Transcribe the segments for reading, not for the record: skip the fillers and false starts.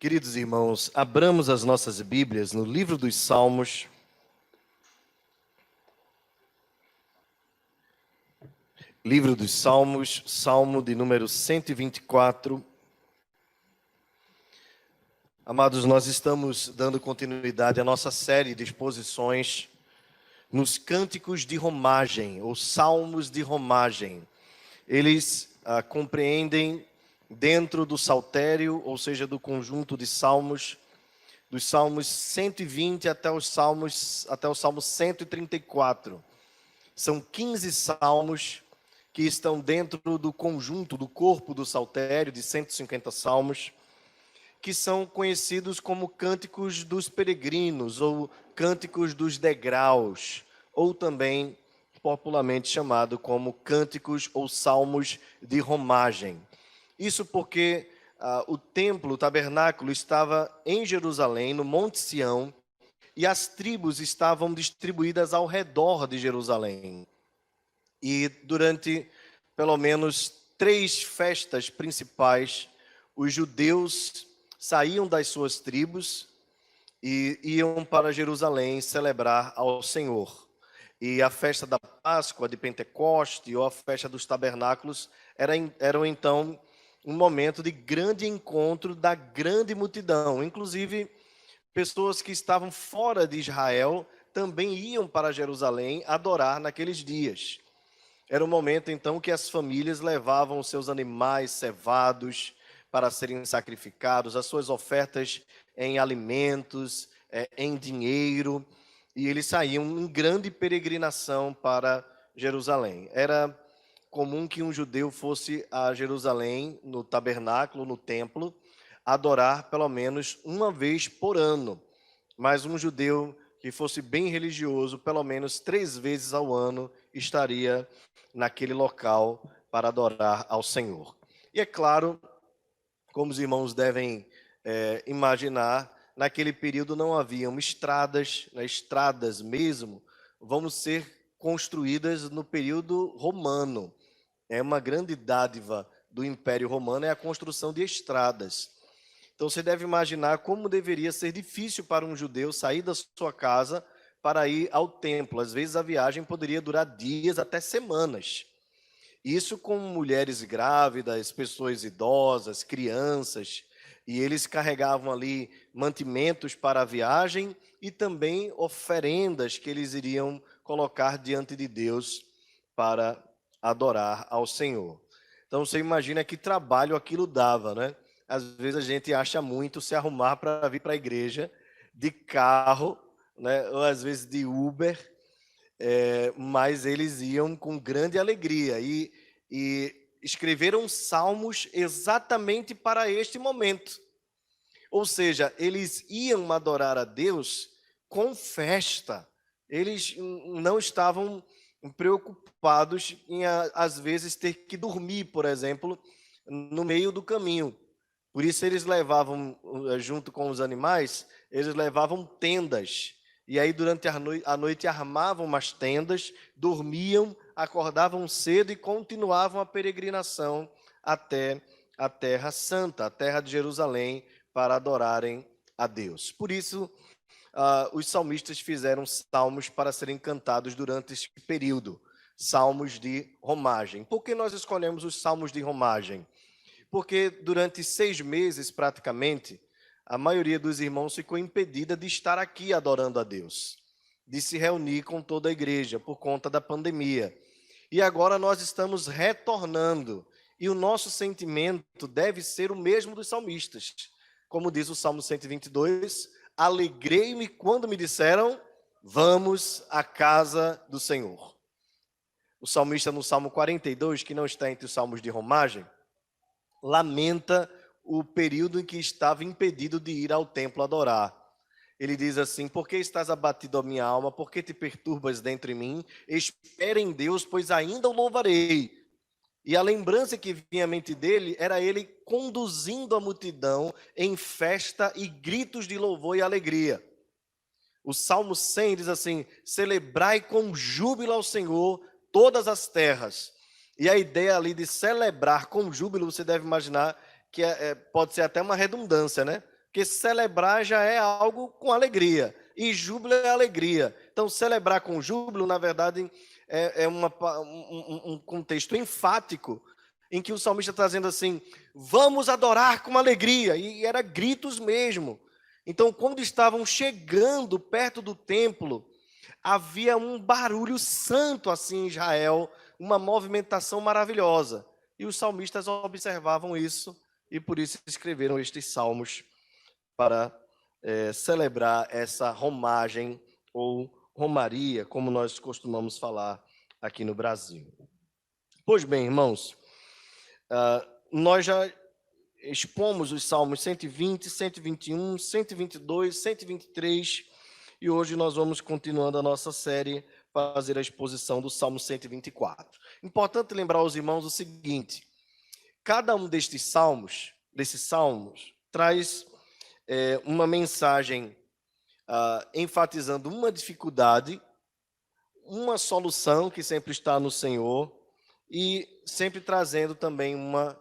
Queridos irmãos, abramos as nossas Bíblias no livro dos Salmos. Livro dos Salmos, Salmo de número 124. Amados, nós estamos dando continuidade à nossa série de exposições nos cânticos de romagem, ou salmos de romagem. Eles compreendem dentro do saltério, ou seja, do conjunto de salmos, dos salmos 120 até o salmo 134. São 15 salmos que estão dentro do conjunto, do corpo do saltério, de 150 salmos, que são conhecidos como cânticos dos peregrinos, ou cânticos dos degraus, ou também popularmente chamado como cânticos ou salmos de romagem. Isso porque o templo, o tabernáculo, estava em Jerusalém, no Monte Sião, e as tribos estavam distribuídas ao redor de Jerusalém. E durante pelo menos 3 festas principais, os judeus saíam das suas tribos e iam para Jerusalém celebrar ao Senhor. E a festa da Páscoa, de Pentecoste, ou a festa dos tabernáculos, eram então um momento de grande encontro da grande multidão. Inclusive, pessoas que estavam fora de Israel também iam para Jerusalém adorar naqueles dias. Era um momento, então, que as famílias levavam os seus animais cevados para serem sacrificados, as suas ofertas em alimentos, em dinheiro, e eles saíam em grande peregrinação para Jerusalém. Era comum que um judeu fosse a Jerusalém, no tabernáculo, no templo, adorar pelo menos uma vez por ano. Mas um judeu que fosse bem religioso, pelo menos 3 vezes ao ano, estaria naquele local para adorar ao Senhor. E é claro, como os irmãos devem imaginar, naquele período não haviam estradas, estradas mesmo vão ser construídas no período romano. É uma grande dádiva do Império Romano, é a construção de estradas. Então você deve imaginar como deveria ser difícil para um judeu sair da sua casa para ir ao templo. Às vezes a viagem poderia durar dias, até semanas. Isso com mulheres grávidas, pessoas idosas, crianças, e eles carregavam ali mantimentos para a viagem e também oferendas que eles iriam colocar diante de Deus para adorar ao Senhor. Então você imagina que trabalho aquilo dava, né? Às vezes a gente acha muito se arrumar para vir para a igreja de carro, né? Ou às vezes de Uber, mas eles iam com grande alegria e escreveram salmos exatamente para este momento. Ou seja, eles iam adorar a Deus com festa. Eles não estavam preocupados em, às vezes, ter que dormir, por exemplo, no meio do caminho. Por isso eles levavam, junto com os animais, eles levavam tendas. E aí, durante a noite, armavam umas tendas, dormiam, acordavam cedo e continuavam a peregrinação até a Terra Santa, a terra de Jerusalém, para adorarem a Deus. Por isso, os salmistas fizeram salmos para serem cantados durante esse período, salmos de romagem. Por que nós escolhemos os salmos de romagem? Porque durante 6 meses, praticamente, a maioria dos irmãos ficou impedida de estar aqui adorando a Deus, de se reunir com toda a igreja por conta da pandemia. E agora nós estamos retornando, e o nosso sentimento deve ser o mesmo dos salmistas. Como diz o Salmo 122, alegrei-me quando me disseram, vamos à casa do Senhor. O salmista no Salmo 42, que não está entre os salmos de romagem, lamenta o período em que estava impedido de ir ao templo adorar. Ele diz assim, por que estás abatido a minha alma, por que te perturbas dentro de mim? Espera em Deus, pois ainda o louvarei. E a lembrança que vinha à mente dele era ele conduzindo a multidão em festa e gritos de louvor e alegria. O Salmo 100 diz assim, celebrai com júbilo ao Senhor todas as terras. E a ideia ali de celebrar com júbilo, você deve imaginar que pode ser até uma redundância, né? Porque celebrar já é algo com alegria, e júbilo é alegria. Então, celebrar com júbilo, na verdade, é um contexto enfático, em que o salmista está dizendo assim, vamos adorar com alegria, e era gritos mesmo. Então, quando estavam chegando perto do templo, havia um barulho santo assim em Israel, uma movimentação maravilhosa. E os salmistas observavam isso, e por isso escreveram estes salmos, para celebrar essa romagem ou romaria, como nós costumamos falar aqui no Brasil. Pois bem, irmãos, nós já expomos os salmos 120, 121, 122, 123, e hoje nós vamos continuando a nossa série, fazer a exposição do Salmo 124. Importante lembrar aos irmãos o seguinte, cada um desses salmos, traz uma mensagem enfatizando uma dificuldade, uma solução que sempre está no Senhor e sempre trazendo também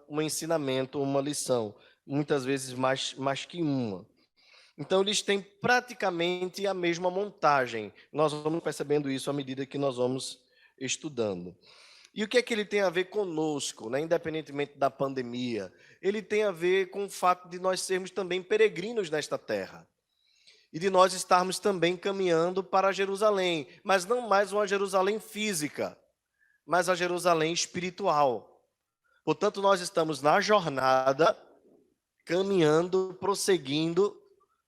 um ensinamento, uma lição, muitas vezes mais que uma. Então, eles têm praticamente a mesma montagem. Nós vamos percebendo isso à medida que nós vamos estudando. E o que é que ele tem a ver conosco, né? Independentemente da pandemia? Ele tem a ver com o fato de nós sermos também peregrinos nesta terra. E de nós estarmos também caminhando para Jerusalém, mas não mais uma Jerusalém física, mas a Jerusalém espiritual. Portanto, nós estamos na jornada, caminhando, prosseguindo,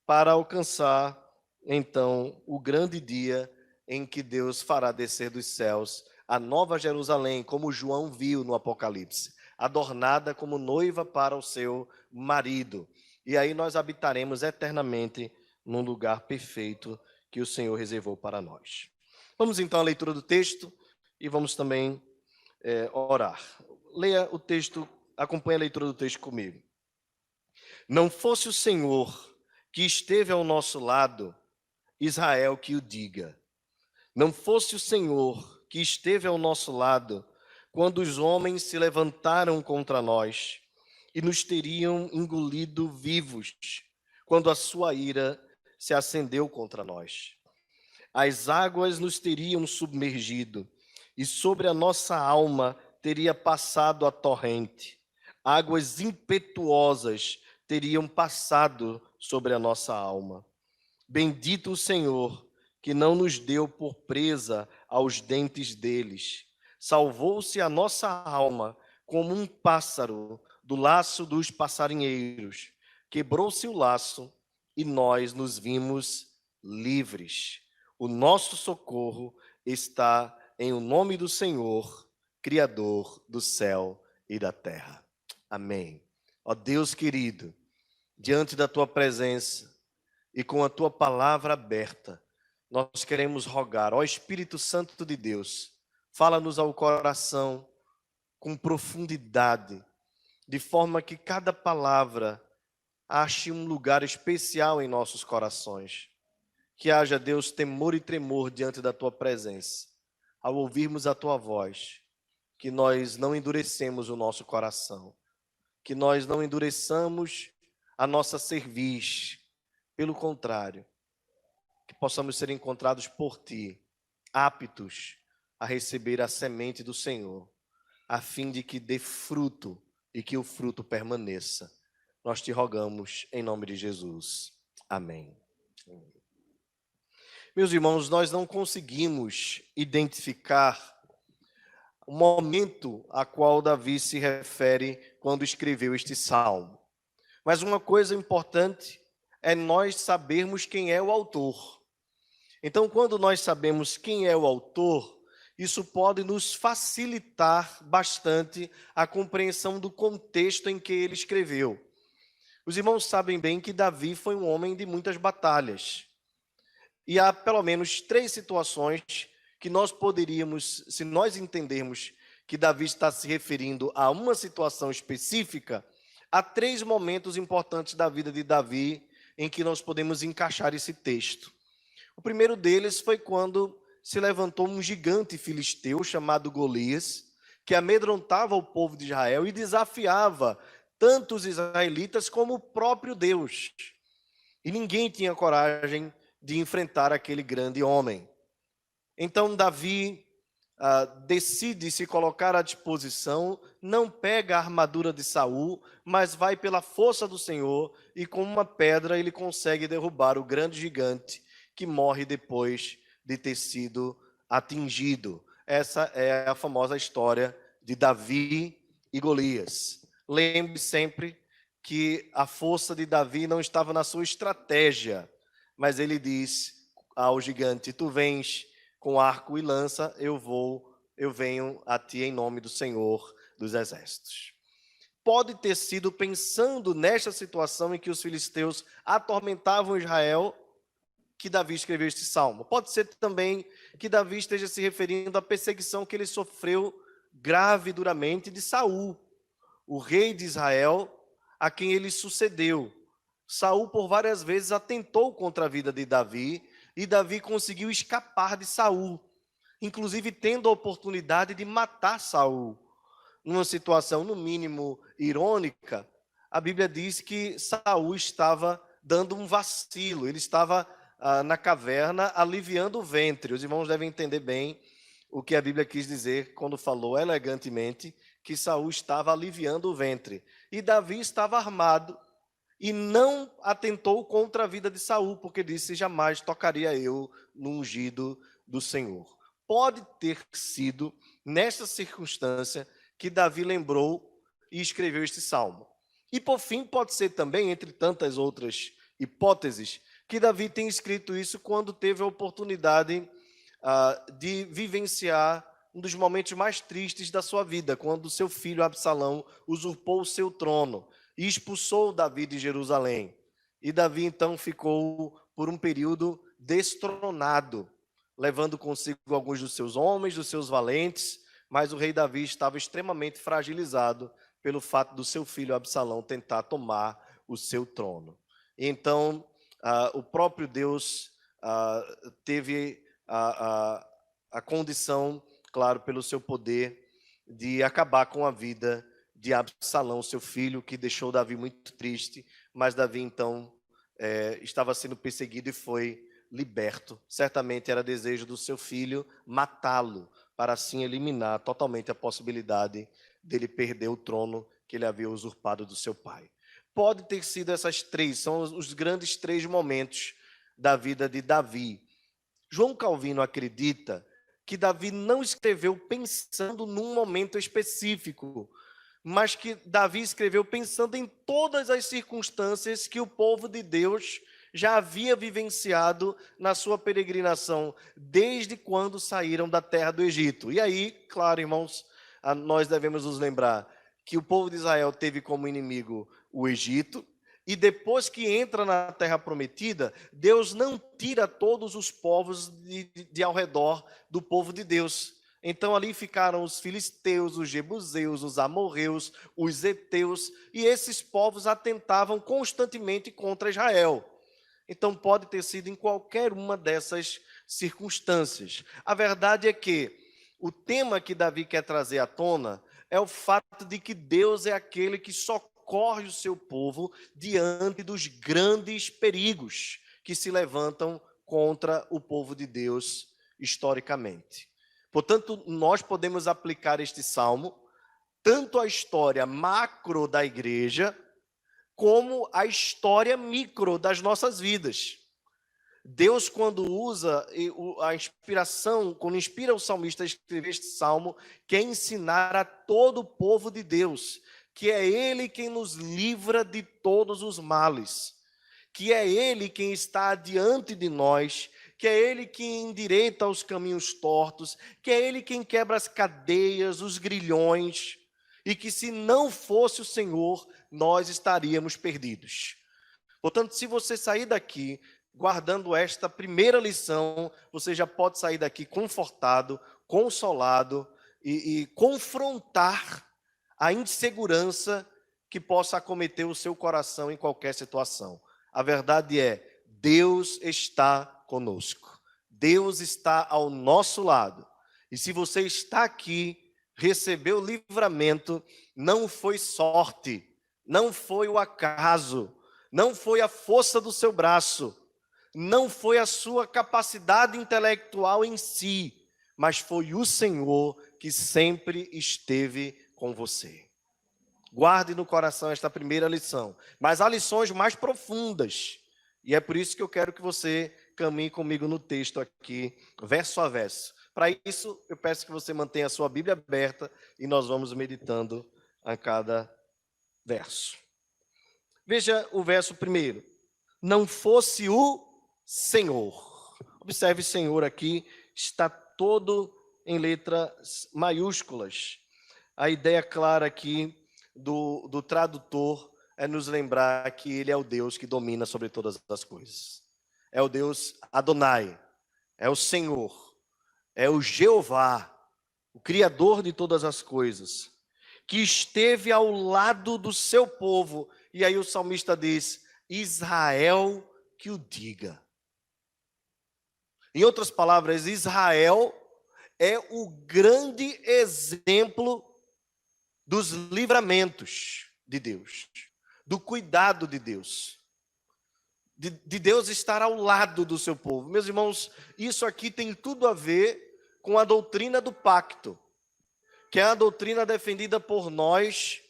para alcançar, então, o grande dia em que Deus fará descer dos céus a nova Jerusalém, como João viu no Apocalipse, adornada como noiva para o seu marido. E aí nós habitaremos eternamente num lugar perfeito que o Senhor reservou para nós. Vamos então à leitura do texto e vamos também orar. Leia o texto, acompanhe a leitura do texto comigo. Não fosse o Senhor que esteve ao nosso lado, Israel que o diga. Não fosse o Senhor que esteve ao nosso lado, quando os homens se levantaram contra nós e nos teriam engolido vivos, quando a sua ira se acendeu contra nós. As águas nos teriam submergido, e sobre a nossa alma teria passado a torrente. Águas impetuosas teriam passado sobre a nossa alma. Bendito o Senhor, que não nos deu por presa aos dentes deles. Salvou-se a nossa alma como um pássaro do laço dos passarinheiros. Quebrou-se o laço e nós nos vimos livres. O nosso socorro está em o nome do Senhor, Criador do céu e da terra. Amém. Ó Deus querido, diante da tua presença e com a tua palavra aberta, nós queremos rogar, ó Espírito Santo de Deus, fala-nos ao coração com profundidade, de forma que cada palavra ache um lugar especial em nossos corações. Que haja, Deus, temor e tremor diante da tua presença, ao ouvirmos a tua voz, que nós não endurecemos o nosso coração, que nós não endureçamos a nossa cerviz, pelo contrário, que possamos ser encontrados por ti, aptos a receber a semente do Senhor, a fim de que dê fruto e que o fruto permaneça. Nós te rogamos em nome de Jesus. Amém. Meus irmãos, nós não conseguimos identificar o momento a qual Davi se refere quando escreveu este salmo. Mas uma coisa importante é nós sabermos quem é o autor. Então, quando nós sabemos quem é o autor, isso pode nos facilitar bastante a compreensão do contexto em que ele escreveu. Os irmãos sabem bem que Davi foi um homem de muitas batalhas. E há pelo menos 3 situações que nós poderíamos, se nós entendermos que Davi está se referindo a uma situação específica, há 3 momentos importantes da vida de Davi em que nós podemos encaixar esse texto. O primeiro deles foi quando se levantou um gigante filisteu chamado Golias, que amedrontava o povo de Israel e desafiava tanto os israelitas como o próprio Deus. E ninguém tinha coragem de enfrentar aquele grande homem. Então Davi decide se colocar à disposição, não pega a armadura de Saul, mas vai pela força do Senhor e com uma pedra ele consegue derrubar o grande gigante que morre depois de ter sido atingido. Essa é a famosa história de Davi e Golias. Lembre sempre que a força de Davi não estava na sua estratégia, mas ele diz ao gigante: tu vens com arco e lança, eu venho a ti em nome do Senhor dos Exércitos. Pode ter sido pensando nesta situação em que os filisteus atormentavam Israel que Davi escreveu este salmo. Pode ser também que Davi esteja se referindo à perseguição que ele sofreu grave e duramente de Saul, o rei de Israel, a quem ele sucedeu. Saul por várias vezes atentou contra a vida de Davi, e Davi conseguiu escapar de Saul, inclusive tendo a oportunidade de matar Saul. Numa situação, no mínimo, irônica, a Bíblia diz que Saul estava dando um vacilo, ele estava na caverna aliviando o ventre. Os irmãos devem entender bem o que a Bíblia quis dizer quando falou elegantemente que Saul estava aliviando o ventre. E Davi estava armado, e não atentou contra a vida de Saul, porque disse: jamais tocaria eu no ungido do Senhor. Pode ter sido nesta circunstância que Davi lembrou e escreveu este salmo. E por fim, pode ser também, entre tantas outras hipóteses, que Davi tenha escrito isso quando teve a oportunidade de vivenciar um dos momentos mais tristes da sua vida, quando seu filho Absalão usurpou o seu trono e expulsou Davi de Jerusalém. E Davi então ficou por um período destronado, levando consigo alguns dos seus homens, dos seus valentes, mas o rei Davi estava extremamente fragilizado pelo fato do seu filho Absalão tentar tomar o seu trono. Então, o próprio Deus teve a condição, claro, pelo seu poder, de acabar com a vida de Absalão, seu filho, que deixou Davi muito triste, mas Davi então estava sendo perseguido e foi liberto. Certamente era desejo do seu filho matá-lo, para assim eliminar totalmente a possibilidade dele perder o trono que ele havia usurpado do seu pai. Pode ter sido essas três, são os grandes três momentos da vida de Davi. João Calvino acredita que Davi não escreveu pensando num momento específico, mas que Davi escreveu pensando em todas as circunstâncias que o povo de Deus já havia vivenciado na sua peregrinação, desde quando saíram da terra do Egito. E aí, claro, irmãos, nós devemos nos lembrar que o povo de Israel teve como inimigo o Egito, e depois que entra na terra prometida, Deus não tira todos os povos de ao redor do povo de Deus. Então ali ficaram os filisteus, os jebuseus, os amorreus, os heteus, e esses povos atentavam constantemente contra Israel. Então pode ter sido em qualquer uma dessas circunstâncias. A verdade é que o tema que Davi quer trazer à tona é o fato de que Deus é aquele que socorre o seu povo diante dos grandes perigos que se levantam contra o povo de Deus historicamente. Portanto, nós podemos aplicar este salmo tanto à história macro da igreja, como à história micro das nossas vidas. Deus, quando usa a inspiração, quando inspira o salmista a escrever este salmo, quer ensinar a todo o povo de Deus que é Ele quem nos livra de todos os males, que é Ele quem está diante de nós, que é Ele quem endireita os caminhos tortos, que é Ele quem quebra as cadeias, os grilhões, e que se não fosse o Senhor, nós estaríamos perdidos. Portanto, se você sair daqui guardando esta primeira lição, você já pode sair daqui confortado, consolado e confrontar a insegurança que possa acometer o seu coração em qualquer situação. A verdade é, Deus está conosco. Deus está ao nosso lado. E se você está aqui, recebeu livramento, não foi sorte, não foi o acaso, não foi a força do seu braço, não foi a sua capacidade intelectual em si, mas foi o Senhor que sempre esteve com você. Guarde no coração esta primeira lição. Mas há lições mais profundas. E é por isso que eu quero que você caminhe comigo no texto aqui, verso a verso. Para isso, eu peço que você mantenha a sua Bíblia aberta e nós vamos meditando a cada verso. Veja o verso primeiro. Não fosse o Senhor. Observe, Senhor aqui está todo em letras maiúsculas. A ideia clara aqui do tradutor é nos lembrar que ele é o Deus que domina sobre todas as coisas. É o Deus Adonai, é o Senhor, é o Jeová, o Criador de todas as coisas, que esteve ao lado do seu povo. E aí o salmista diz, Israel que o diga. Em outras palavras, Israel é o grande exemplo dos livramentos de Deus, do cuidado de Deus, de Deus estar ao lado do seu povo. Meus irmãos, isso aqui tem tudo a ver com a doutrina do pacto, que é a doutrina defendida por nós,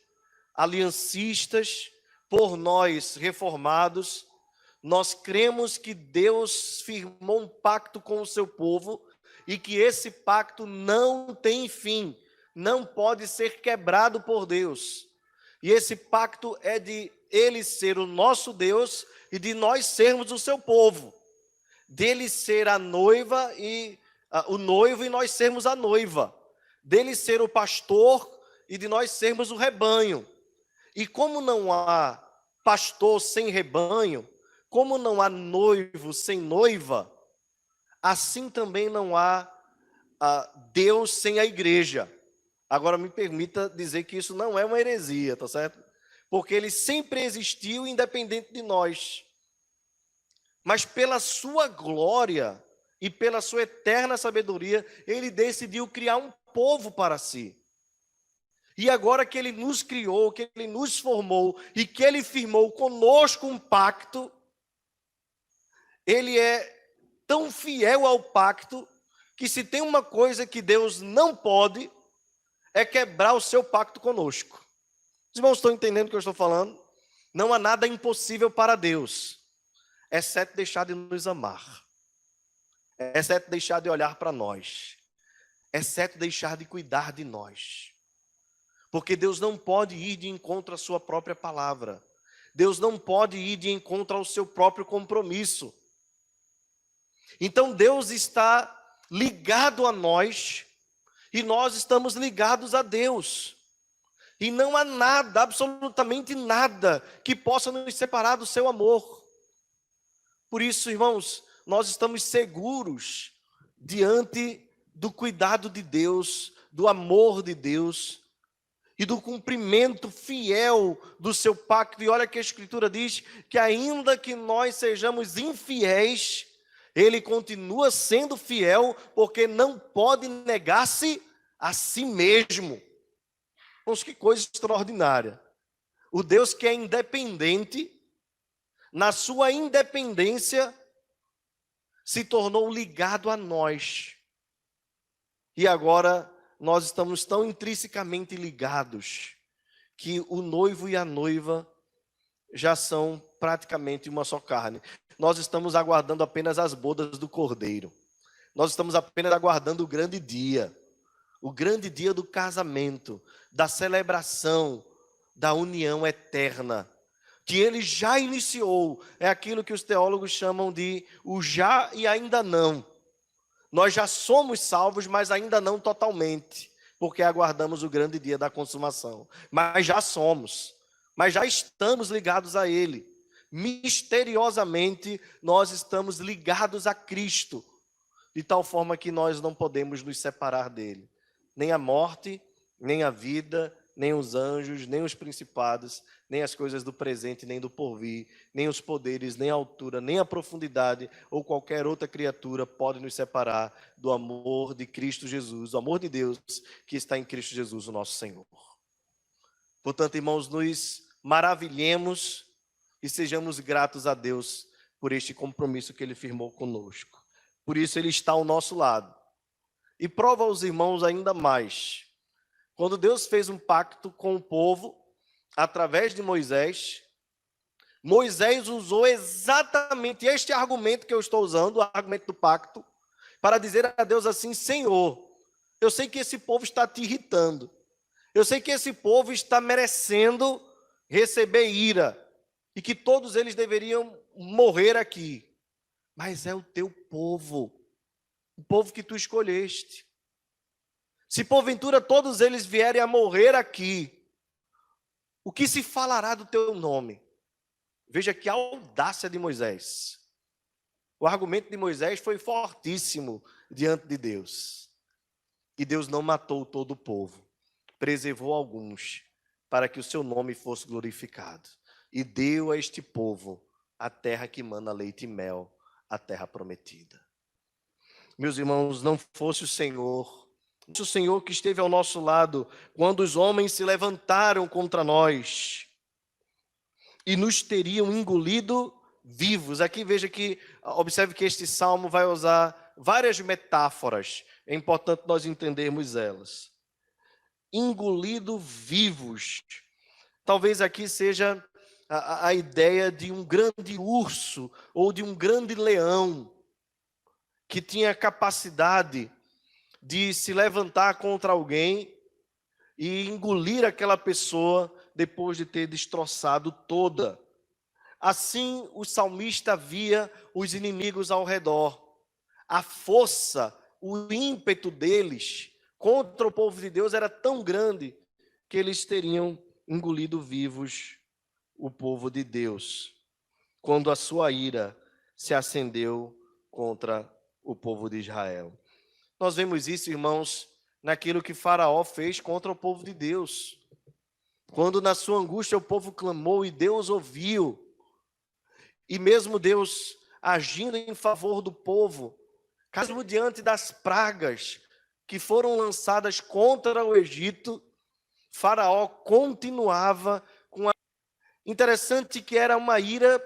aliancistas, por nós, reformados. Nós cremos que Deus firmou um pacto com o seu povo e que esse pacto não tem fim, não pode ser quebrado por Deus. E esse pacto é de Ele ser o nosso Deus e de nós sermos o seu povo. Dele ser a noiva e o noivo e nós sermos a noiva. Dele ser o pastor e de nós sermos o rebanho. E como não há pastor sem rebanho, como não há noivo sem noiva, assim também não há Deus sem a igreja. Agora me permita dizer que isso não é uma heresia, tá certo? Porque ele sempre existiu independente de nós. Mas pela sua glória e pela sua eterna sabedoria, ele decidiu criar um povo para si. E agora que ele nos criou, que ele nos formou e que ele firmou conosco um pacto, ele é tão fiel ao pacto que se tem uma coisa que Deus não pode, é quebrar o seu pacto conosco. Os irmãos estão entendendo o que eu estou falando? Não há nada impossível para Deus, exceto deixar de nos amar, exceto deixar de olhar para nós, exceto deixar de cuidar de nós. Porque Deus não pode ir de encontro à sua própria palavra. Deus não pode ir de encontro ao seu próprio compromisso. Então Deus está ligado a nós e nós estamos ligados a Deus. E não há nada, absolutamente nada, que possa nos separar do seu amor. Por isso, irmãos, nós estamos seguros diante do cuidado de Deus, do amor de Deus e do cumprimento fiel do seu pacto. E olha que a Escritura diz que ainda que nós sejamos infiéis, Ele continua sendo fiel, porque não pode negar-se a si mesmo. Vamos, que coisa extraordinária. O Deus que é independente, na sua independência, se tornou ligado a nós. E agora nós estamos tão intrinsecamente ligados que o noivo e a noiva já são praticamente uma só carne. Nós estamos aguardando apenas as bodas do Cordeiro. Nós estamos apenas aguardando o grande dia do casamento, da celebração, da união eterna, que ele já iniciou. É aquilo que os teólogos chamam de o já e ainda não. Nós já somos salvos, mas ainda não totalmente, porque aguardamos o grande dia da consumação. Mas já somos, mas já estamos ligados a Ele. Misteriosamente, nós estamos ligados a Cristo, de tal forma que nós não podemos nos separar dele. Nem a morte, nem a vida, nem os anjos, nem os principados, nem as coisas do presente, nem do porvir, nem os poderes, nem a altura, nem a profundidade, ou qualquer outra criatura pode nos separar do amor de Cristo Jesus, do amor de Deus que está em Cristo Jesus, o nosso Senhor. Portanto, irmãos, nos maravilhemos e sejamos gratos a Deus por este compromisso que Ele firmou conosco. Por isso Ele está ao nosso lado. E prova aos irmãos ainda mais. Quando Deus fez um pacto com o povo, através de Moisés, Moisés usou exatamente este argumento que eu estou usando, o argumento do pacto, para dizer a Deus assim: Senhor, eu sei que esse povo está te irritando. Eu sei que esse povo está merecendo receber ira e que todos eles deveriam morrer aqui. Mas é o teu povo, o povo que tu escolheste. Se porventura todos eles vierem a morrer aqui, o que se falará do teu nome? Veja que audácia de Moisés. O argumento de Moisés foi fortíssimo diante de Deus. E Deus não matou todo o povo, preservou alguns, para que o seu nome fosse glorificado. E deu a este povo a terra que mana leite e mel, a terra prometida. Meus irmãos, não fosse o Senhor que esteve ao nosso lado, quando os homens se levantaram contra nós e nos teriam engolido vivos. Aqui veja que, observe que este salmo vai usar várias metáforas, é importante nós entendermos elas. Engolido vivos. Talvez aqui seja a ideia de um grande urso ou de um grande leão que tinha capacidade de se levantar contra alguém e engolir aquela pessoa depois de ter destroçado toda. Assim, o salmista via os inimigos ao redor. A força, o ímpeto deles contra o povo de Deus era tão grande que eles teriam engolido vivos o povo de Deus, quando a sua ira se acendeu contra o povo de Israel. Nós vemos isso, irmãos, naquilo que Faraó fez contra o povo de Deus. Quando na sua angústia o povo clamou e Deus ouviu, e mesmo Deus agindo em favor do povo, mesmo diante das pragas que foram lançadas contra o Egito, Faraó continuava com a... Interessante que era uma ira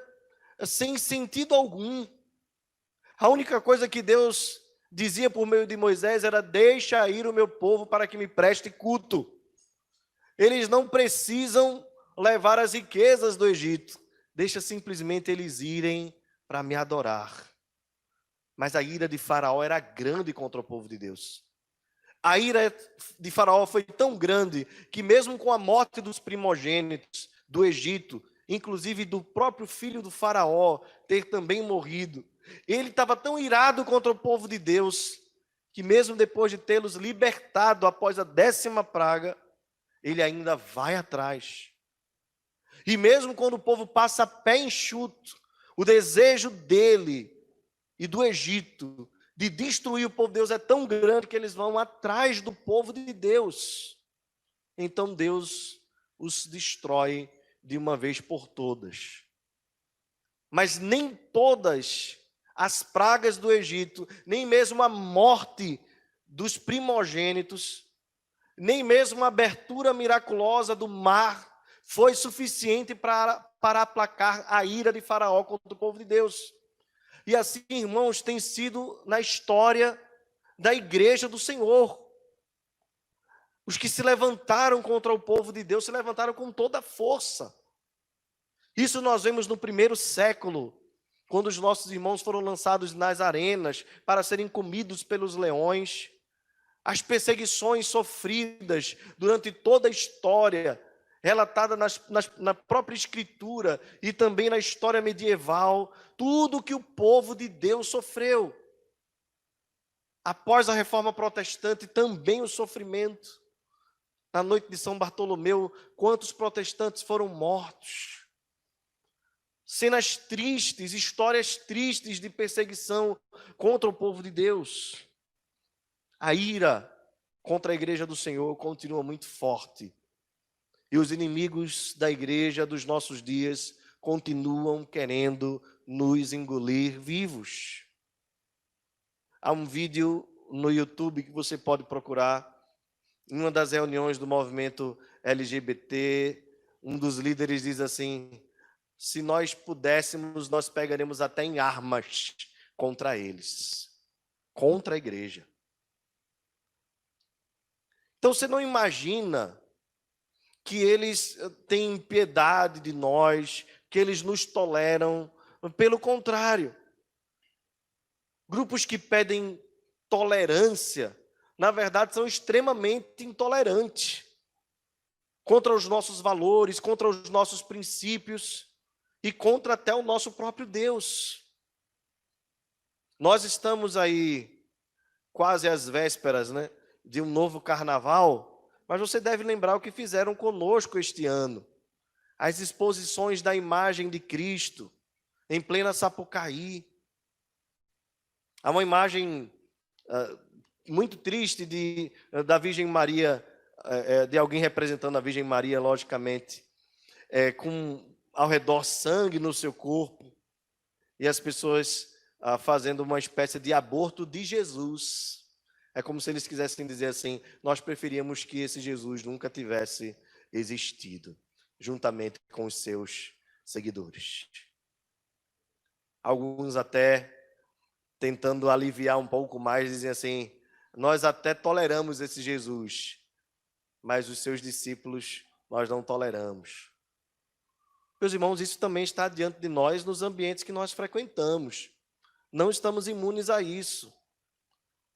sem sentido algum. A única coisa que Deus dizia por meio de Moisés era: deixa ir o meu povo para que me preste culto. Eles não precisam levar as riquezas do Egito. Deixa simplesmente eles irem para me adorar. Mas a ira de Faraó era grande contra o povo de Deus. A ira de Faraó foi tão grande que mesmo com a morte dos primogênitos do Egito, inclusive do próprio filho do Faraó ter também morrido, ele estava tão irado contra o povo de Deus, que mesmo depois de tê-los libertado após a 10ª praga, ele ainda vai atrás. E mesmo quando o povo passa pé enxuto, o desejo dele e do Egito de destruir o povo de Deus é tão grande que eles vão atrás do povo de Deus. Então Deus os destrói de uma vez por todas. Mas nem todas as pragas do Egito, nem mesmo a morte dos primogênitos, nem mesmo a abertura miraculosa do mar foi suficiente para aplacar a ira de Faraó contra o povo de Deus. E assim, irmãos, tem sido na história da igreja do Senhor. Os que se levantaram contra o povo de Deus se levantaram com toda a força. Isso nós vemos no 1º século, quando os nossos irmãos foram lançados nas arenas para serem comidos pelos leões. As perseguições sofridas durante toda a história, relatada na própria Escritura e também na história medieval, tudo que o povo de Deus sofreu. Após a Reforma Protestante, também o sofrimento. Na noite de São Bartolomeu, quantos protestantes foram mortos? Cenas tristes, histórias tristes de perseguição contra o povo de Deus. A ira contra a igreja do Senhor continua muito forte. E os inimigos da igreja dos nossos dias continuam querendo nos engolir vivos. Há um vídeo no YouTube que você pode procurar. Em uma das reuniões do movimento LGBT, um dos líderes diz assim: se nós pudéssemos, nós pegaremos até em armas contra eles, contra a igreja. Então você não imagina que eles têm piedade de nós, que eles nos toleram. Pelo contrário, grupos que pedem tolerância, na verdade, são extremamente intolerantes contra os nossos valores, contra os nossos princípios e contra até o nosso próprio Deus. Nós estamos aí quase às vésperas, né, de um novo carnaval, mas você deve lembrar o que fizeram conosco este ano. As exposições da imagem de Cristo em plena Sapucaí. Há uma imagem muito triste da Virgem Maria, de alguém representando a Virgem Maria, logicamente, com ao redor sangue no seu corpo, e as pessoas fazendo uma espécie de aborto de Jesus. É como se eles quisessem dizer assim: nós preferíamos que esse Jesus nunca tivesse existido, juntamente com os seus seguidores. Alguns até, tentando aliviar um pouco mais, dizem assim: nós até toleramos esse Jesus, mas os seus discípulos nós não toleramos. Meus irmãos, isso também está diante de nós nos ambientes que nós frequentamos. Não estamos imunes a isso.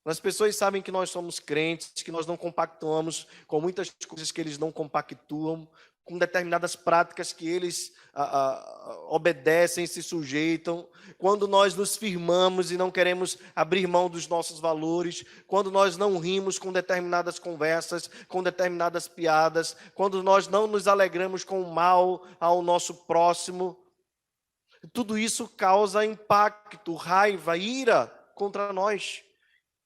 As pessoas sabem que nós somos crentes, que nós não compactuamos com muitas coisas que eles não compactuam, com determinadas práticas que eles obedecem, se sujeitam. Quando nós nos firmamos e não queremos abrir mão dos nossos valores, quando nós não rimos com determinadas conversas, com determinadas piadas, quando nós não nos alegramos com o mal ao nosso próximo, tudo isso causa impacto, raiva, ira contra nós.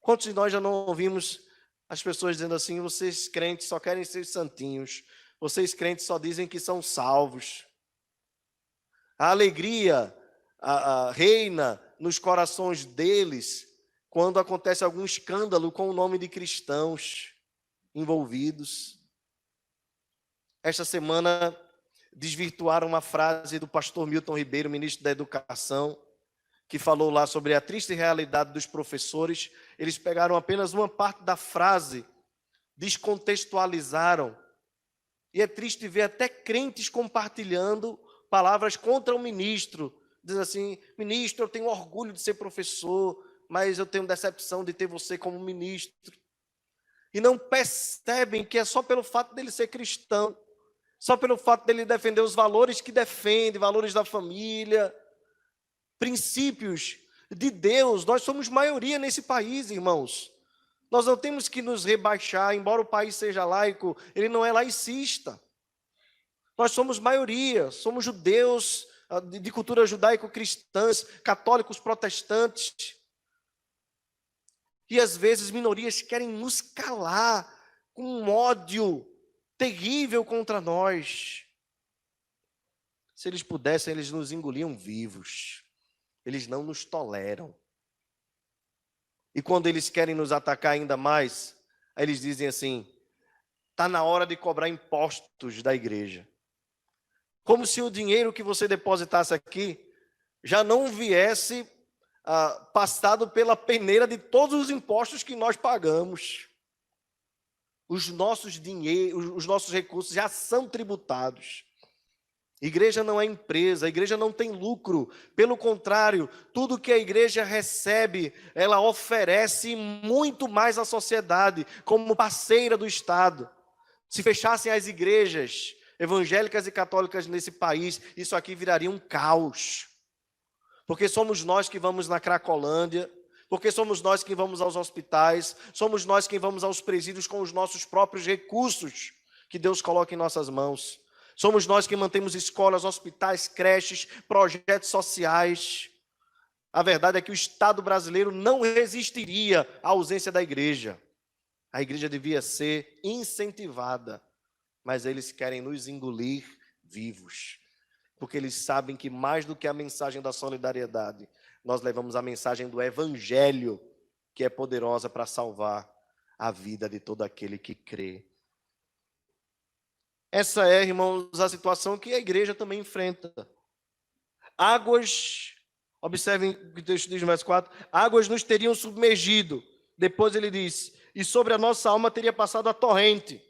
Quantos de nós já não ouvimos as pessoas dizendo assim: vocês crentes só querem ser santinhos, vocês crentes só dizem que são salvos. A alegria reina nos corações deles quando acontece algum escândalo com o nome de cristãos envolvidos. Esta semana desvirtuaram uma frase do pastor Milton Ribeiro, ministro da Educação, que falou lá sobre a triste realidade dos professores. Eles pegaram apenas uma parte da frase, descontextualizaram. E é triste ver até crentes compartilhando palavras contra o ministro. Dizendo assim: ministro, eu tenho orgulho de ser professor, mas eu tenho decepção de ter você como ministro. E não percebem que é só pelo fato dele ser cristão, só pelo fato dele defender os valores que defende, valores da família, princípios de Deus. Nós somos maioria nesse país, irmãos. Nós não temos que nos rebaixar, embora o país seja laico, ele não é laicista. Nós somos maioria, somos judeus, de cultura judaico-cristãs, católicos, protestantes. E às vezes minorias querem nos calar com um ódio terrível contra nós. Se eles pudessem, eles nos engoliam vivos. Eles não nos toleram. E quando eles querem nos atacar ainda mais, aí eles dizem assim: está na hora de cobrar impostos da igreja. Como se o dinheiro que você depositasse aqui já não viesse passado pela peneira de todos os impostos que nós pagamos. Os nossos dinheiros, os nossos recursos já são tributados. Igreja não é empresa, a igreja não tem lucro. Pelo contrário, tudo que a igreja recebe, ela oferece muito mais à sociedade, como parceira do Estado. Se fechassem as igrejas evangélicas e católicas nesse país, isso aqui viraria um caos. Porque somos nós que vamos na Cracolândia, porque somos nós que vamos aos hospitais, somos nós que vamos aos presídios com os nossos próprios recursos que Deus coloca em nossas mãos. Somos nós que mantemos escolas, hospitais, creches, projetos sociais. A verdade é que o Estado brasileiro não resistiria à ausência da igreja. A igreja devia ser incentivada, mas eles querem nos engolir vivos. Porque eles sabem que mais do que a mensagem da solidariedade, nós levamos a mensagem do Evangelho, que é poderosa para salvar a vida de todo aquele que crê. Essa é, irmãos, a situação que a igreja também enfrenta. Águas, observem o que o texto diz no verso 4, águas nos teriam submergido. Depois ele diz, e sobre a nossa alma teria passado a torrente.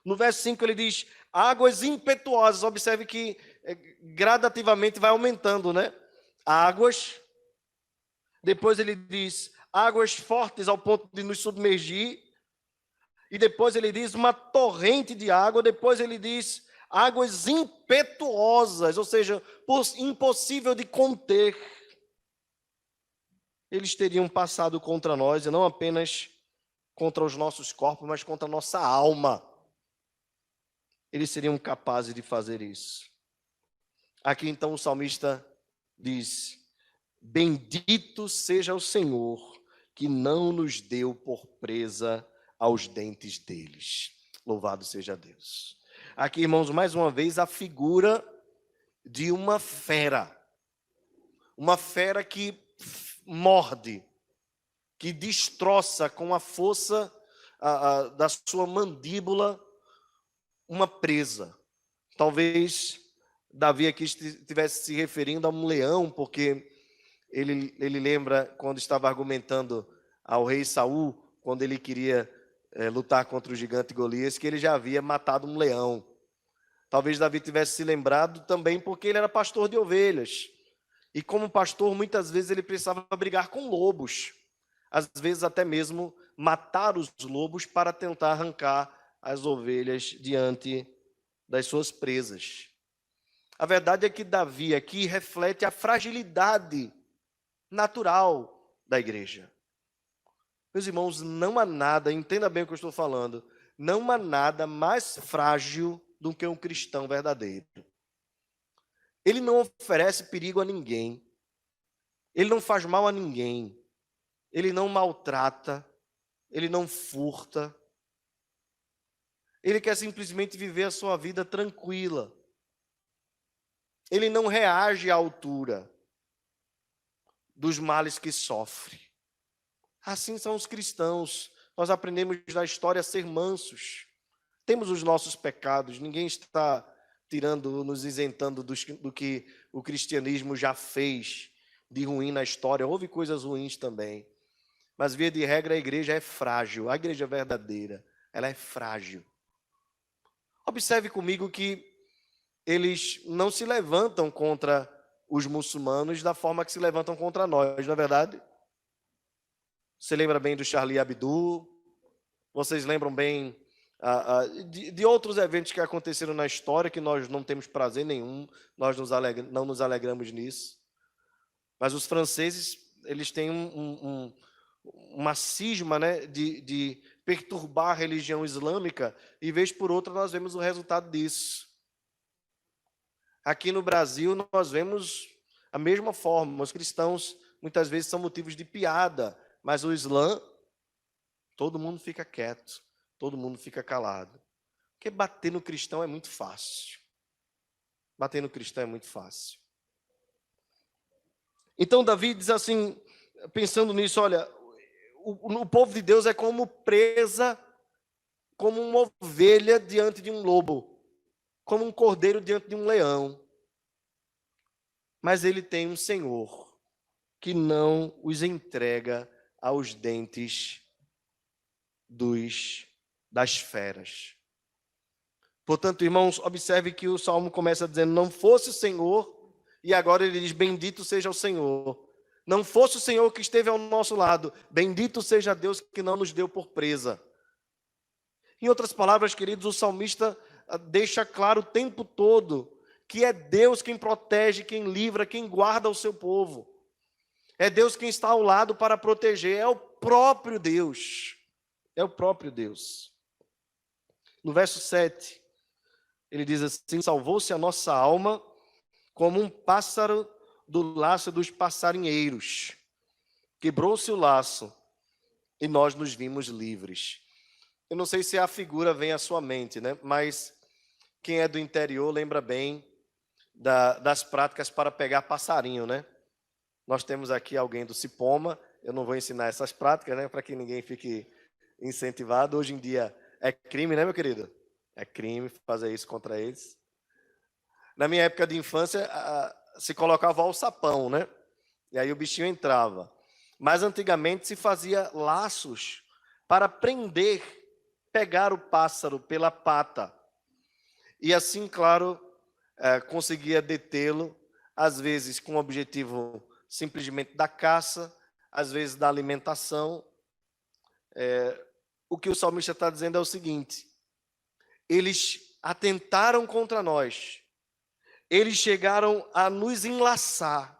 No verso 5 ele diz, águas impetuosas. Observe que gradativamente vai aumentando, né? Águas. Depois ele diz, águas fortes ao ponto de nos submergir. E depois ele diz, uma torrente de água. Depois ele diz, águas impetuosas, ou seja, impossível de conter. Eles teriam passado contra nós, e não apenas contra os nossos corpos, mas contra a nossa alma. Eles seriam capazes de fazer isso. Aqui então o salmista diz, bendito seja o Senhor, que não nos deu por presa aos dentes deles. Louvado seja Deus. Aqui, irmãos, mais uma vez, a figura de uma fera. Uma fera que morde, que destroça com a força da sua mandíbula uma presa. Talvez Davi aqui estivesse se referindo a um leão, porque ele lembra quando estava argumentando ao rei Saul, quando ele queria lutar contra o gigante Golias, que ele já havia matado um leão. Talvez Davi tivesse se lembrado também porque ele era pastor de ovelhas. E como pastor, muitas vezes ele precisava brigar com lobos. Às vezes até mesmo matar os lobos para tentar arrancar as ovelhas diante das suas presas. A verdade é que Davi aqui reflete a fragilidade natural da igreja. Meus irmãos, não há nada, entenda bem o que eu estou falando, não há nada mais frágil do que um cristão verdadeiro. Ele não oferece perigo a ninguém, ele não faz mal a ninguém, ele não maltrata, ele não furta, ele quer simplesmente viver a sua vida tranquila. Ele não reage à altura dos males que sofre. Assim são os cristãos. Nós aprendemos na história a ser mansos. Temos os nossos pecados. Ninguém está nos isentando do que o cristianismo já fez de ruim na história. Houve coisas ruins também. Mas, via de regra, a igreja é frágil. A igreja verdadeira, ela é frágil. Observe comigo que eles não se levantam contra os muçulmanos da forma que se levantam contra nós, não é verdade? Você lembra bem do Charlie Hebdo? Vocês lembram bem de outros eventos que aconteceram na história que nós não temos prazer nenhum, nós não nos alegramos nisso. Mas os franceses, eles têm uma cisma, né, de perturbar a religião islâmica, e vez por outra nós vemos o resultado disso. Aqui no Brasil nós vemos a mesma forma. Os cristãos muitas vezes são motivos de piada, mas o Islã, todo mundo fica quieto, todo mundo fica calado. Porque bater no cristão é muito fácil. Bater no cristão é muito fácil. Então Davi diz assim, pensando nisso, olha, o povo de Deus é como presa, como uma ovelha diante de um lobo, como um cordeiro diante de um leão. Mas ele tem um Senhor que não os entrega aos dentes das feras. Portanto, irmãos, observe que o Salmo começa dizendo, não fosse o Senhor, e agora ele diz, bendito seja o Senhor. Não fosse o Senhor que esteve ao nosso lado, bendito seja Deus que não nos deu por presa. Em outras palavras, queridos, o salmista deixa claro o tempo todo que é Deus quem protege, quem livra, quem guarda o seu povo. É Deus quem está ao lado para proteger, é o próprio Deus. É o próprio Deus. No verso 7, ele diz assim, salvou-se a nossa alma como um pássaro do laço dos passarinheiros. Quebrou-se o laço e nós nos vimos livres. Eu não sei se a figura vem à sua mente, né? Mas quem é do interior lembra bem das práticas para pegar passarinho, né? Nós temos aqui alguém do Cipoma, eu não vou ensinar essas práticas, né? Para que ninguém fique incentivado. Hoje em dia é crime, né, meu querido? É crime fazer isso contra eles. Na minha época de infância, se colocava o alçapão, né? E aí o bichinho entrava. Mas antigamente se fazia laços para prender, pegar o pássaro pela pata. E assim, claro, conseguia detê-lo, às vezes com o objetivo simplesmente da caça, às vezes da alimentação. O que o salmista está dizendo é o seguinte: eles atentaram contra nós, eles chegaram a nos enlaçar,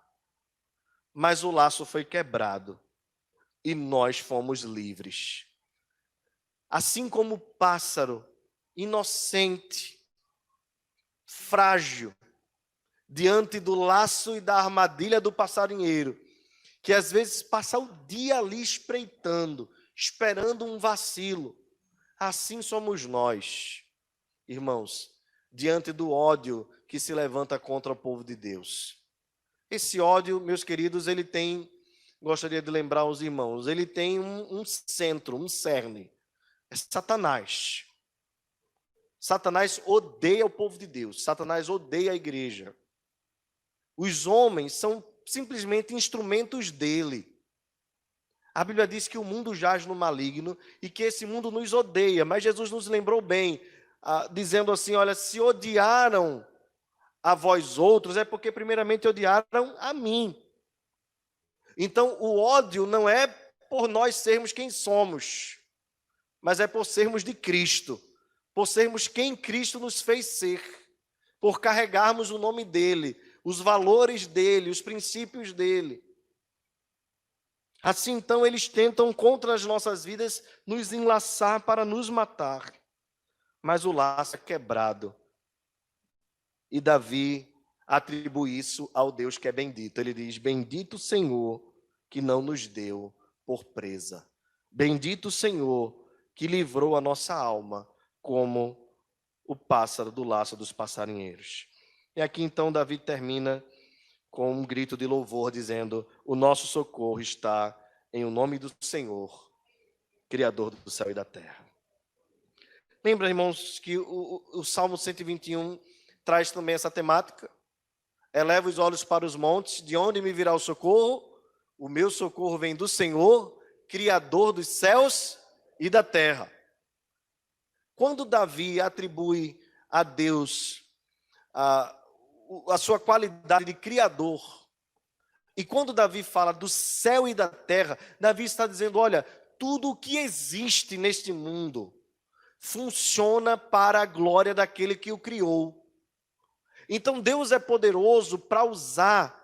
mas o laço foi quebrado e nós fomos livres. Assim como o pássaro, inocente, frágil, diante do laço e da armadilha do passarinheiro, que às vezes passa o dia ali espreitando, esperando um vacilo. Assim somos nós, irmãos, diante do ódio que se levanta contra o povo de Deus. Esse ódio, meus queridos, ele tem, gostaria de lembrar aos irmãos, ele tem um centro, um cerne. É Satanás. Satanás odeia o povo de Deus. Satanás odeia a igreja. Os homens são simplesmente instrumentos dele. A Bíblia diz que o mundo jaz no maligno e que esse mundo nos odeia, mas Jesus nos lembrou bem, dizendo assim: olha, se odiaram a vós outros, é porque primeiramente odiaram a mim. Então, o ódio não é por nós sermos quem somos, mas é por sermos de Cristo, por sermos quem Cristo nos fez ser, por carregarmos o nome dele, os valores dele, os princípios dele. Assim, então, eles tentam contra as nossas vidas nos enlaçar para nos matar, mas o laço é quebrado. E Davi atribui isso ao Deus que é bendito. Ele diz: bendito o Senhor que não nos deu por presa. Bendito o Senhor que livrou a nossa alma como o pássaro do laço dos passarinheiros. E aqui então Davi termina com um grito de louvor, dizendo: o nosso socorro está em o nome do Senhor, Criador do céu e da terra. Lembra, irmãos, que o Salmo 121 traz também essa temática? Eleva os olhos para os montes, de onde me virá o socorro? O meu socorro vem do Senhor, Criador dos céus e da terra. Quando Davi atribui a Deus a sua qualidade de Criador, e quando Davi fala do céu e da terra, Davi está dizendo: olha, tudo o que existe neste mundo funciona para a glória daquele que o criou. Então Deus é poderoso para usar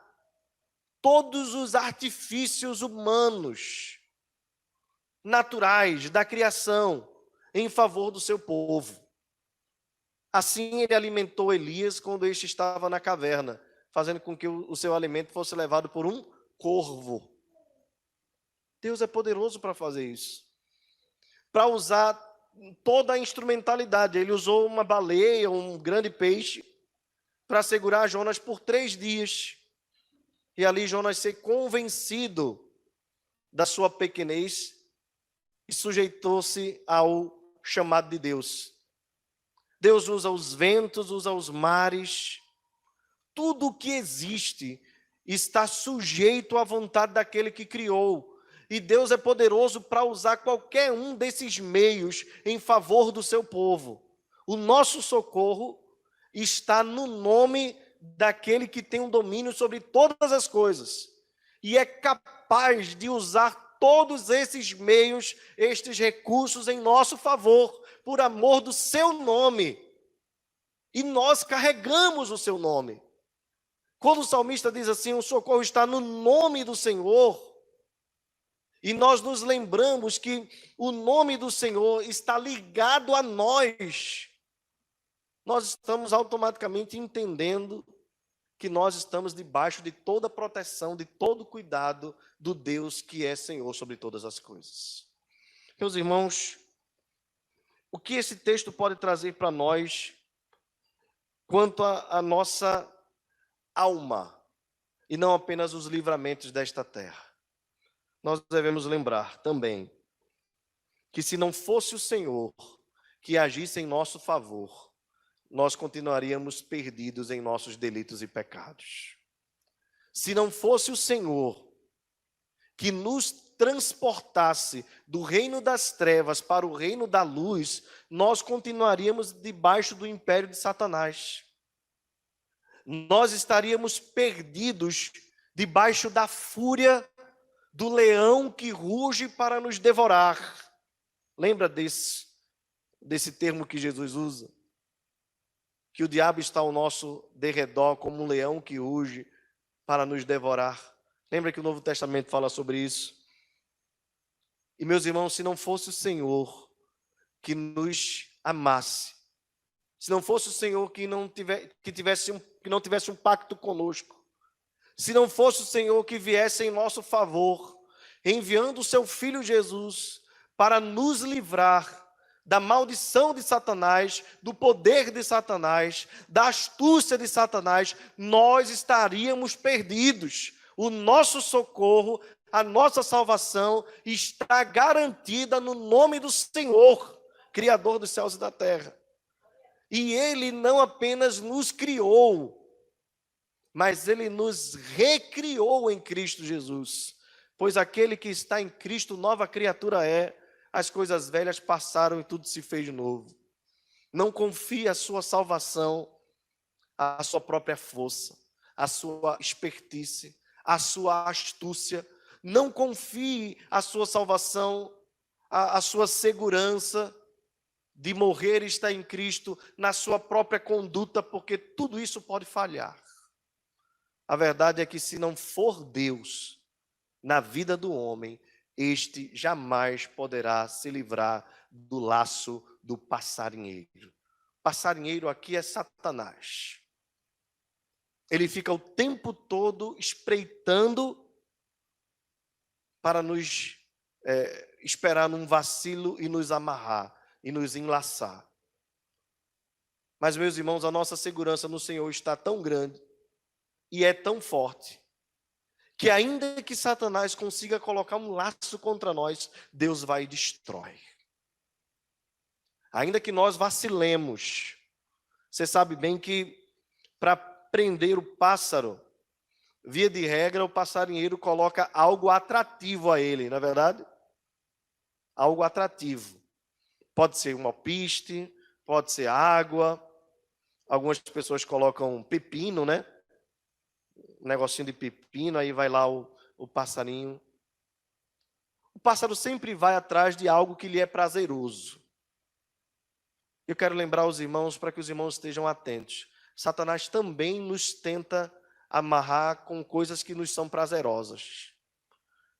todos os artifícios humanos, naturais, da criação, em favor do seu povo. Assim ele alimentou Elias quando este estava na caverna, fazendo com que o seu alimento fosse levado por um corvo. Deus é poderoso para fazer isso. Para usar toda a instrumentalidade. Ele usou uma baleia, um grande peixe, para segurar Jonas por 3 dias. E ali Jonas ser convencido da sua pequenez e sujeitou-se ao chamado de Deus. Deus usa os ventos, usa os mares, tudo o que existe está sujeito à vontade daquele que criou. E Deus é poderoso para usar qualquer um desses meios em favor do seu povo. O nosso socorro está no nome daquele que tem um domínio sobre todas as coisas. E é capaz de usar todos esses meios, estes recursos em nosso favor, por amor do seu nome. E nós carregamos o seu nome. Quando o salmista diz assim: o socorro está no nome do Senhor, e nós nos lembramos que o nome do Senhor está ligado a nós, nós estamos automaticamente entendendo que nós estamos debaixo de toda a proteção, de todo o cuidado do Deus que é Senhor sobre todas as coisas. Meus irmãos, o que esse texto pode trazer para nós quanto à nossa alma, e não apenas os livramentos desta terra? Nós devemos lembrar também que se não fosse o Senhor que agisse em nosso favor, nós continuaríamos perdidos em nossos delitos e pecados. Se não fosse o Senhor que nos transportasse do reino das trevas para o reino da luz, nós continuaríamos debaixo do império de Satanás. Nós estaríamos perdidos debaixo da fúria do leão que ruge para nos devorar. Lembra desse termo que Jesus usa? Que o diabo está ao nosso derredor como um leão que ruge para nos devorar. Lembra que o Novo Testamento fala sobre isso? E meus irmãos, se não fosse o Senhor que nos amasse, se não fosse o Senhor que não tivesse um pacto conosco, se não fosse o Senhor que viesse em nosso favor, enviando o seu Filho Jesus para nos livrar da maldição de Satanás, do poder de Satanás, da astúcia de Satanás, nós estaríamos perdidos. O nosso socorro, a nossa salvação está garantida no nome do Senhor, Criador dos céus e da terra. E Ele não apenas nos criou, mas Ele nos recriou em Cristo Jesus. Pois aquele que está em Cristo, nova criatura é, as coisas velhas passaram e tudo se fez novo. Não confie a sua salvação à sua própria força, à sua expertise, à sua astúcia. Não confie a sua salvação, a sua segurança de morrer e estar em Cristo na sua própria conduta, porque tudo isso pode falhar. A verdade é que se não for Deus na vida do homem, este jamais poderá se livrar do laço do passarinheiro. Passarinheiro aqui é Satanás. Ele fica o tempo todo espreitando para nos esperar num vacilo e nos amarrar e nos enlaçar. Mas, meus irmãos, a nossa segurança no Senhor está tão grande e é tão forte, que ainda que Satanás consiga colocar um laço contra nós, Deus vai e destrói. Ainda que nós vacilemos, você sabe bem que para prender o pássaro, via de regra, o passarinheiro coloca algo atrativo a ele, não é verdade? Algo atrativo. Pode ser um alpiste, pode ser água, algumas pessoas colocam pepino, né? Um negocinho de pepino, aí vai lá o passarinho. O pássaro sempre vai atrás de algo que lhe é prazeroso. Eu quero lembrar os irmãos, para que os irmãos estejam atentos. Satanás também nos tenta amarrar com coisas que nos são prazerosas,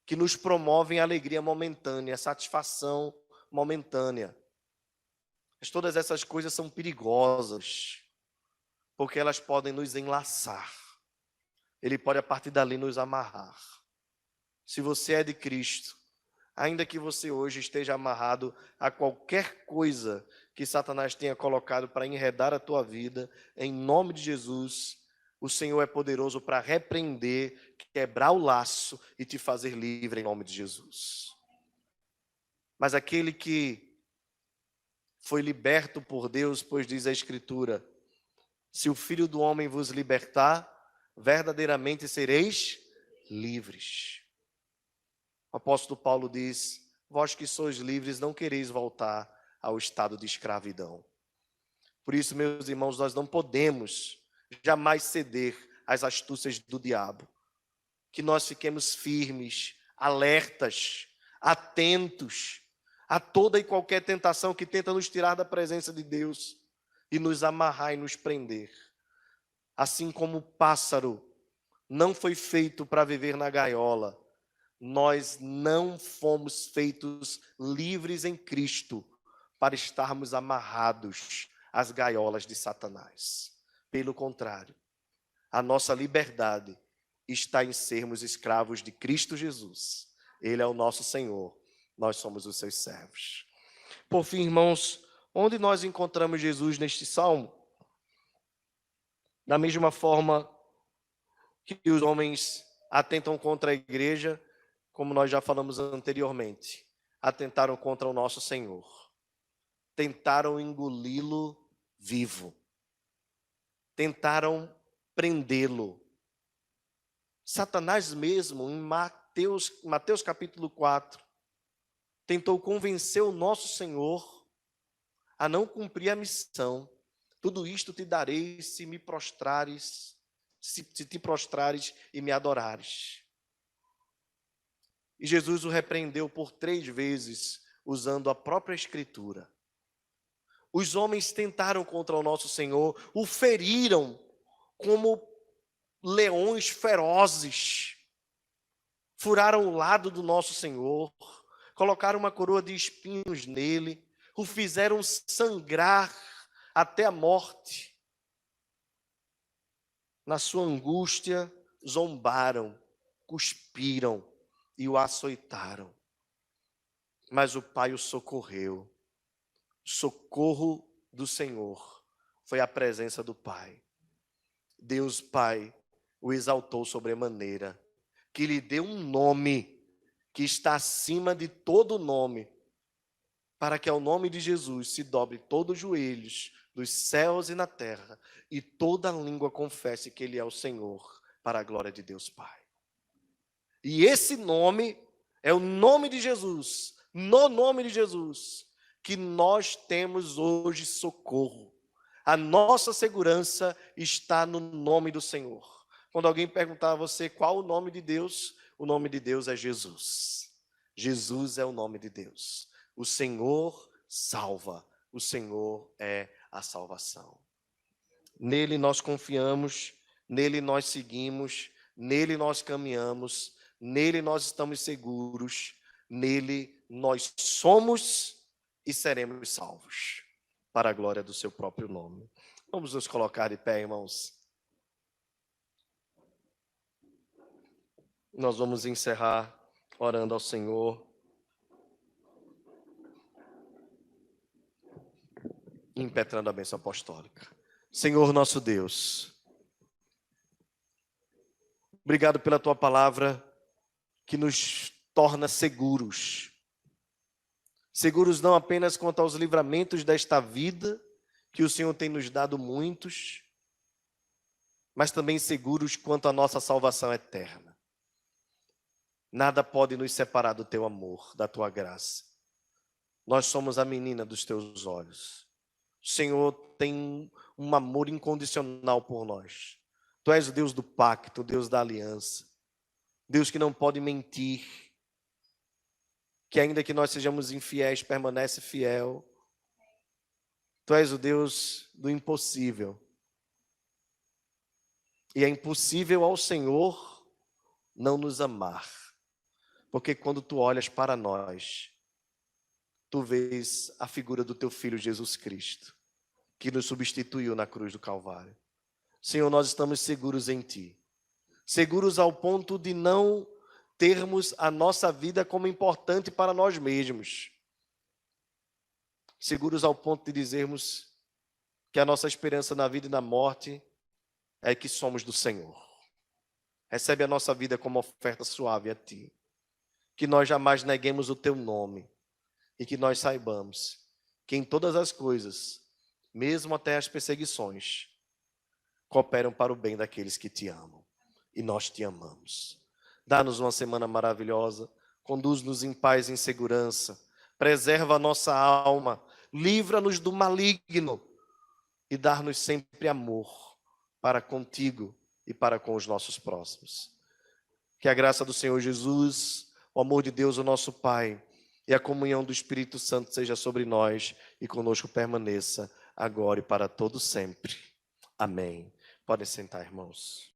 que nos promovem alegria momentânea, satisfação momentânea. Mas todas essas coisas são perigosas, porque elas podem nos enlaçar. Ele pode, a partir dali, nos amarrar. Se você é de Cristo, ainda que você hoje esteja amarrado a qualquer coisa que Satanás tenha colocado para enredar a tua vida, em nome de Jesus, o Senhor é poderoso para repreender, quebrar o laço e te fazer livre em nome de Jesus. Mas aquele que foi liberto por Deus, pois diz a Escritura, se o Filho do Homem vos libertar, verdadeiramente sereis livres. O apóstolo Paulo diz, vós que sois livres, não quereis voltar ao estado de escravidão. Por isso, meus irmãos, nós não podemos jamais ceder às astúcias do diabo. Que nós fiquemos firmes, alertas, atentos a toda e qualquer tentação que tenta nos tirar da presença de Deus e nos amarrar e nos prender. Assim como o pássaro não foi feito para viver na gaiola, nós não fomos feitos livres em Cristo para estarmos amarrados às gaiolas de Satanás. Pelo contrário, a nossa liberdade está em sermos escravos de Cristo Jesus. Ele é o nosso Senhor, nós somos os seus servos. Por fim, irmãos, onde nós encontramos Jesus neste salmo? Da mesma forma que os homens atentam contra a igreja, como nós já falamos anteriormente, atentaram contra o nosso Senhor. Tentaram engoli-lo vivo. Tentaram prendê-lo. Satanás mesmo, em Mateus capítulo 4, tentou convencer o nosso Senhor a não cumprir a missão. Tudo isto te darei se me prostrares, se te prostrares e me adorares. E Jesus o repreendeu por 3 vezes, usando a própria Escritura. Os homens tentaram contra o nosso Senhor, o feriram como leões ferozes. Furaram o lado do nosso Senhor, colocaram uma coroa de espinhos nele, o fizeram sangrar até a morte. Na sua angústia, zombaram, cuspiram e o açoitaram. Mas o Pai o socorreu. Socorro do Senhor foi a presença do Pai. Deus Pai o exaltou sobremaneira, que lhe deu um nome que está acima de todo nome, para que ao nome de Jesus se dobre todos os joelhos dos céus e na terra, e toda língua confesse que Ele é o Senhor, para a glória de Deus Pai. E esse nome é o nome de Jesus, no nome de Jesus, que nós temos hoje socorro. A nossa segurança está no nome do Senhor. Quando alguém perguntar a você qual o nome de Deus é Jesus. Jesus é o nome de Deus. O Senhor salva, o Senhor é a salvação. Nele nós confiamos, nele nós seguimos, nele nós caminhamos, nele nós estamos seguros, nele nós somos e seremos salvos, para a glória do seu próprio nome. Vamos nos colocar de pé, irmãos. Nós vamos encerrar orando ao Senhor, impetrando a bênção apostólica. Senhor nosso Deus, obrigado pela tua palavra que nos torna seguros. Seguros não apenas quanto aos livramentos desta vida, que o Senhor tem nos dado muitos, mas também seguros quanto à nossa salvação eterna. Nada pode nos separar do teu amor, da tua graça. Nós somos a menina dos teus olhos. O Senhor tem um amor incondicional por nós. Tu és o Deus do pacto, o Deus da aliança. Deus que não pode mentir. Que ainda que nós sejamos infiéis, permanece fiel. Tu és o Deus do impossível. E é impossível ao Senhor não nos amar. Porque quando tu olhas para nós, tu vês a figura do teu Filho Jesus Cristo, que nos substituiu na cruz do Calvário. Senhor, nós estamos seguros em ti. Seguros ao ponto de não termos a nossa vida como importante para nós mesmos. Seguros ao ponto de dizermos que a nossa esperança na vida e na morte é que somos do Senhor. Recebe a nossa vida como oferta suave a ti. Que nós jamais neguemos o teu nome e que nós saibamos que em todas as coisas, mesmo até as perseguições, cooperam para o bem daqueles que te amam. E nós te amamos. Dá-nos uma semana maravilhosa, conduz-nos em paz e em segurança, preserva a nossa alma, livra-nos do maligno e dá-nos sempre amor para contigo e para com os nossos próximos. Que a graça do Senhor Jesus, o amor de Deus, o nosso Pai, e a comunhão do Espírito Santo seja sobre nós e conosco permaneça agora e para todo sempre. Amém. Podem sentar, irmãos.